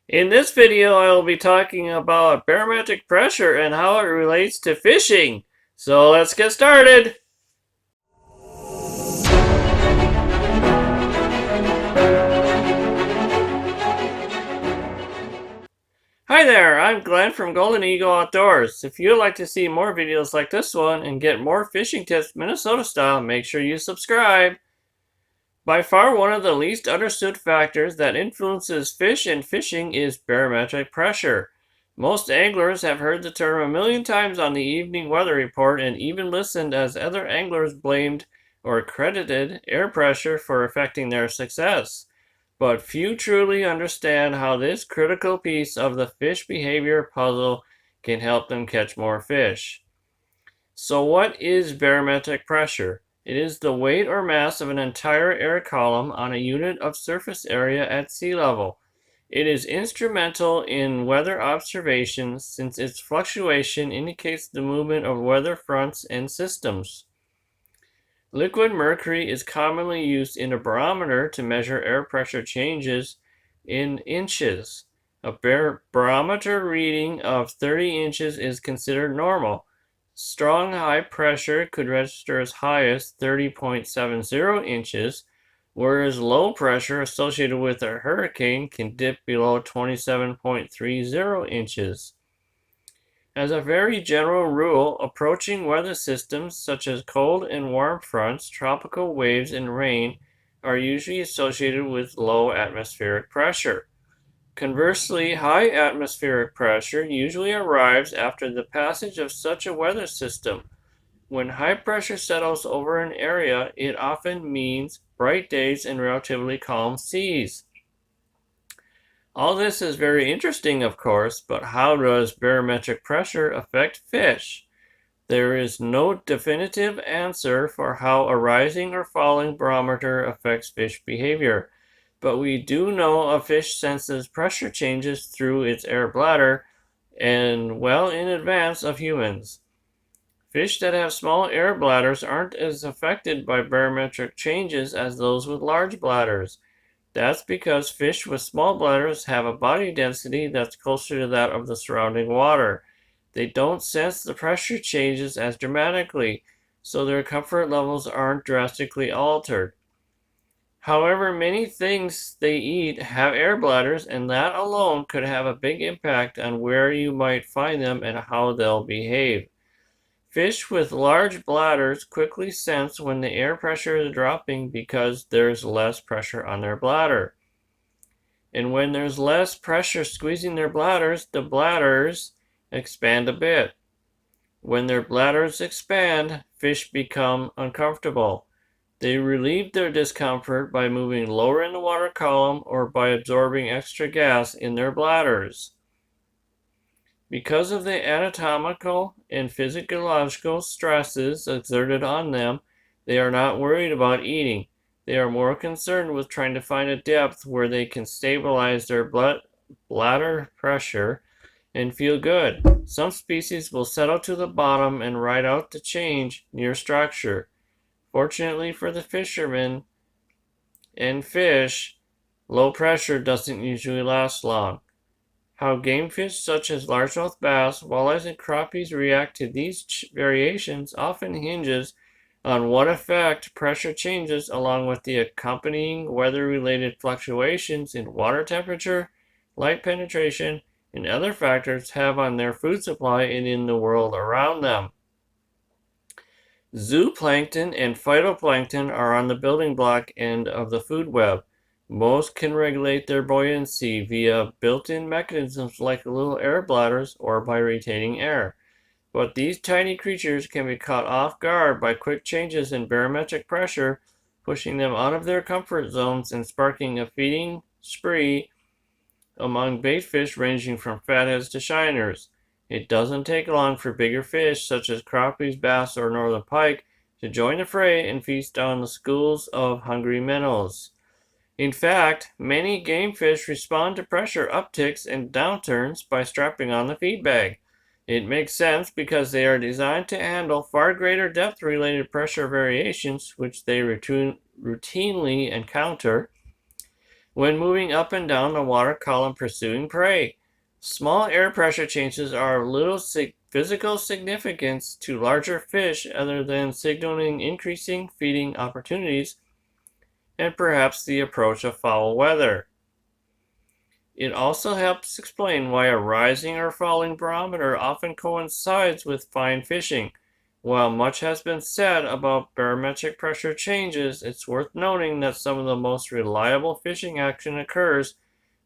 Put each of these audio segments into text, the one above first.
In this video, I will be talking about barometric pressure and how it relates to fishing. So let's get started. Hi there, I'm Glenn from Golden Eagle Outdoors. If you'd like to see more videos like this one and get more fishing tips Minnesota style, make sure you subscribe. By far one of the least understood factors that influences fish and fishing is barometric pressure. Most anglers have heard the term a million times on the evening weather report and even listened as other anglers blamed or credited air pressure for affecting their success. But few truly understand how this critical piece of the fish behavior puzzle can help them catch more fish. So what is barometric pressure? It is the weight or mass of an entire air column on a unit of surface area at sea level. It is instrumental in weather observations since its fluctuation indicates the movement of weather fronts and systems. Liquid mercury is commonly used in a barometer to measure air pressure changes in inches. A barometer reading of 30 inches is considered normal. Strong high pressure could register as high as 30.70 inches, whereas low pressure associated with a hurricane can dip below 27.30 inches. As a very general rule, approaching weather systems such as cold and warm fronts, tropical waves, and rain are usually associated with low atmospheric pressure. Conversely, high atmospheric pressure usually arrives after the passage of such a weather system. When high pressure settles over an area, it often means bright days and relatively calm seas. All this is very interesting, of course, but how does barometric pressure affect fish? There is no definitive answer for how a rising or falling barometer affects fish behavior, but we do know a fish senses pressure changes through its air bladder and well in advance of humans. Fish that have small air bladders aren't as affected by barometric changes as those with large bladders. That's because fish with small bladders have a body density that's closer to that of the surrounding water. They don't sense the pressure changes as dramatically, so their comfort levels aren't drastically altered. However, many things they eat have air bladders, and that alone could have a big impact on where you might find them and how they'll behave. Fish with large bladders quickly sense when the air pressure is dropping because there's less pressure on their bladder. And when there's less pressure squeezing their bladders, the bladders expand a bit. When their bladders expand, fish become uncomfortable. They relieve their discomfort by moving lower in the water column or by absorbing extra gas in their bladders. Because of the anatomical and physiological stresses exerted on them, they are not worried about eating. They are more concerned with trying to find a depth where they can stabilize their bladder pressure and feel good. Some species will settle to the bottom and ride out the change near structure. Fortunately for the fishermen and fish, low pressure doesn't usually last long. How game fish such as largemouth bass, walleyes, and crappies react to these variations often hinges on what effect pressure changes along with the accompanying weather-related fluctuations in water temperature, light penetration, and other factors have on their food supply and in the world around them. Zooplankton and phytoplankton are on the building block end of the food web. Most can regulate their buoyancy via built-in mechanisms like little air bladders or by retaining air. But these tiny creatures can be caught off guard by quick changes in barometric pressure, pushing them out of their comfort zones and sparking a feeding spree among bait fish ranging from fatheads to shiners. It doesn't take long for bigger fish such as crappies, bass, or northern pike to join the fray and feast on the schools of hungry minnows. In fact, many game fish respond to pressure upticks and downturns by strapping on the feed bag. It makes sense because they are designed to handle far greater depth-related pressure variations, which they routinely encounter. when moving up and down the water column pursuing prey. Small air pressure changes are of little physical significance to larger fish other than signaling increasing feeding opportunities and perhaps the approach of foul weather. It also helps explain why a rising or falling barometer often coincides with fine fishing. While much has been said about barometric pressure changes, it's worth noting that some of the most reliable fishing action occurs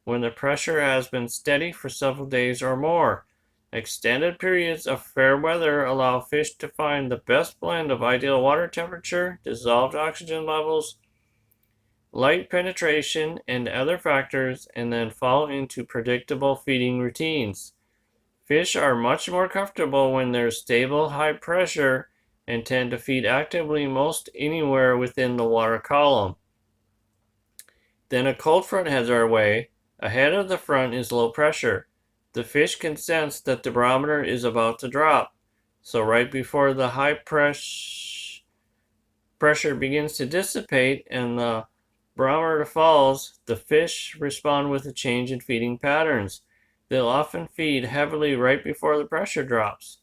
when the pressure has been steady for several days or more. Extended periods of fair weather allow fish to find the best blend of ideal water temperature, dissolved oxygen levels, light penetration, and other factors, and then fall into predictable feeding routines. Fish are much more comfortable when there's stable high pressure and tend to feed actively most anywhere within the water column. Then a cold front heads our way. Ahead of the front is low pressure. The fish can sense that the barometer is about to drop. So right before the high pressure begins to dissipate and the barometer falls, the fish respond with a change in feeding patterns. They'll often feed heavily right before the pressure drops.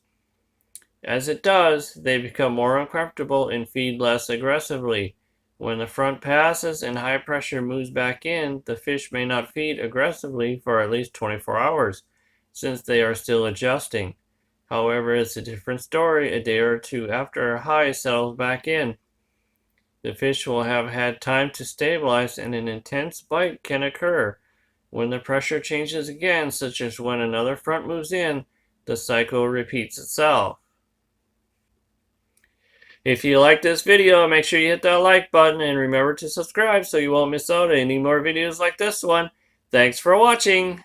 As it does, they become more uncomfortable and feed less aggressively. When the front passes and high pressure moves back in, the fish may not feed aggressively for at least 24 hours, since they are still adjusting. However, it's a different story a day or two after a high settles back in. The fish will have had time to stabilize and an intense bite can occur. When the pressure changes again, such as when another front moves in, the cycle repeats itself. If you like this video, make sure you hit that like button and remember to subscribe so you won't miss out on any more videos like this one. Thanks for watching.